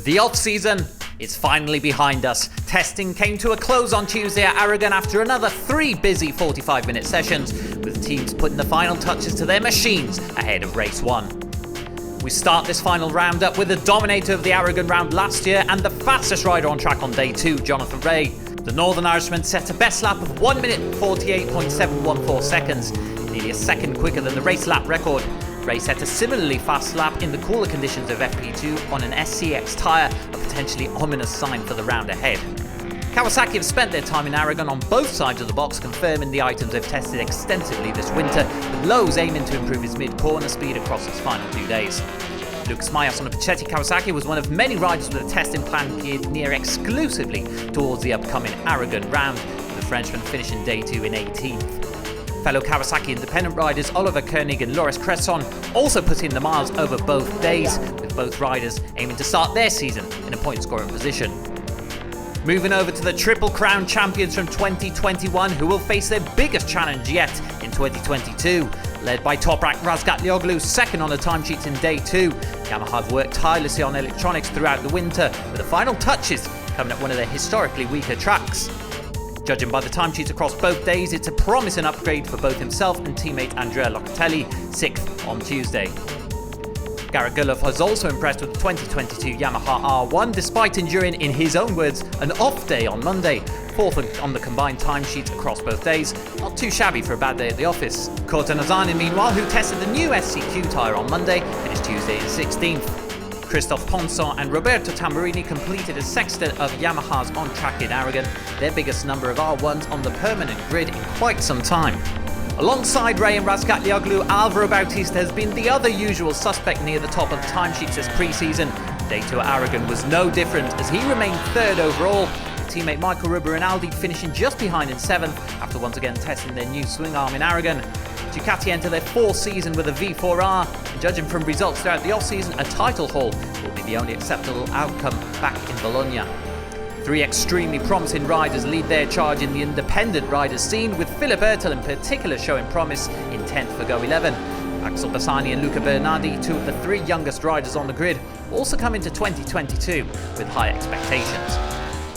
The off-season is finally behind us. Testing came to a close on Tuesday at Aragon after another 3 busy 45-minute sessions, with teams putting the final touches to their machines ahead of race 1. We start this final roundup with the dominator of the Aragon round last year and the fastest rider on track on day 2, Jonathan Rea. The Northern Irishman set a best lap of 1 minute 48.714 seconds, nearly a second quicker than the race lap record. Rea set a similarly fast lap in the cooler conditions of FP2 on an SCX tyre, a potentially ominous sign for the round ahead. Kawasaki have spent their time in Aragon on both sides of the box, confirming the items they've tested extensively this winter, with Lowe's aiming to improve his mid-corner speed across its final 2 days. Lucas Mayas on a Pacetti Kawasaki was one of many riders with a testing plan geared near exclusively towards the upcoming Aragon round, with the Frenchman finishing day 2 in 18th. Fellow Kawasaki independent riders Oliver Koenig and Loris Cresson also put in the miles over both days, with both riders aiming to start their season in a point-scoring position. Moving over to the Triple Crown champions from 2021, who will face their biggest challenge yet in 2022. Led by top-ranked Razgat Lioglu, second on the timesheets in day 2. Yamaha have worked tirelessly on electronics throughout the winter, with the final touches coming at one of their historically weaker tracks. Judging by the timesheets across both days, it's a promising upgrade for both himself and teammate Andrea Locatelli, 6th on Tuesday. Garrett Gulloff has also impressed with the 2022 Yamaha R1, despite enduring, in his own words, an off day on Monday. 4th on the combined timesheets across both days, not too shabby for a bad day at the office. Kota Nazani, meanwhile, who tested the new SCQ tyre on Monday, finished Tuesday in 16th. Christophe Ponson and Roberto Tamburini completed a sextet of Yamahas on track in Aragon, their biggest number of R1s on the permanent grid in quite some time. Alongside Rea and Razgat Lioglu, Alvaro Bautista has been the other usual suspect near the top of the timesheets this pre-season. Day 2 at Aragon was no different, as he remained 3rd overall, with teammate Michael Ruber-Rinaldi finishing just behind in 7th after once again testing their new swing arm in Aragon. Ducati enter their 4th season with a V4R, and judging from results throughout the off-season, a title haul will be the only acceptable outcome back in Bologna. 3 extremely promising riders lead their charge in the independent riders scene, with Philip Ertel in particular showing promise in 10th for Go 11. Axel Bassani and Luca Bernardi, 2 of the 3 youngest riders on the grid, also come into 2022 with high expectations.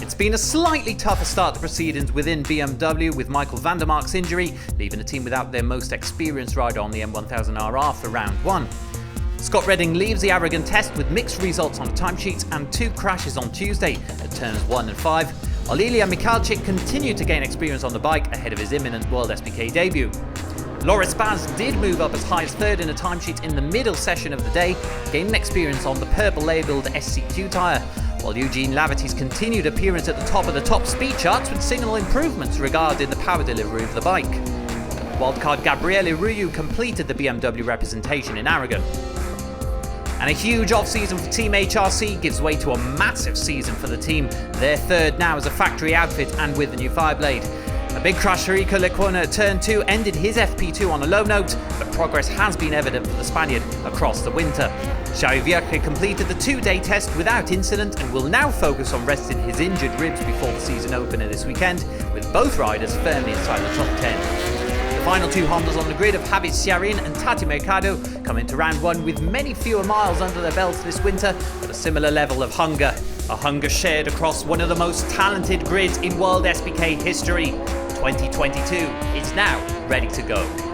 It's been a slightly tougher start to proceedings within BMW, with Michael van der Mark's injury leaving the team without their most experienced rider on the M1000RR for round 1. Scott Redding leaves the Aragon test with mixed results on the timesheets and 2 crashes on Tuesday at turns 1 and 5. Olilia Mikalczyk continued to gain experience on the bike ahead of his imminent WorldSBK debut. Loris Baz did move up as high as 3rd in the timesheet in the middle session of the day, gaining experience on the purple-labelled SCQ tyre, while Eugene Laverty's continued appearance at the top of the top speed charts would signal improvements regarding the power delivery of the bike. Wildcard Gabriele Ruyu completed the BMW representation in Aragon. And a huge off-season for Team HRC gives way to a massive season for the team. They're 3rd now as a factory outfit and with the new Fireblade. A big crash for Rico Lecuona at turn 2 ended his FP2 on a low note, but progress has been evident for the Spaniard across the winter. Xavi Vierge completed the 2-day test without incident and will now focus on resting his injured ribs before the season opener this weekend, with both riders firmly inside the top 10. The final 2 Hondas on the grid of Javi Ciarin and Tati Mercado come into round 1 with many fewer miles under their belts this winter, but a similar level of hunger. A hunger shared across one of the most talented grids in WorldSBK history. 2022 is now ready to go.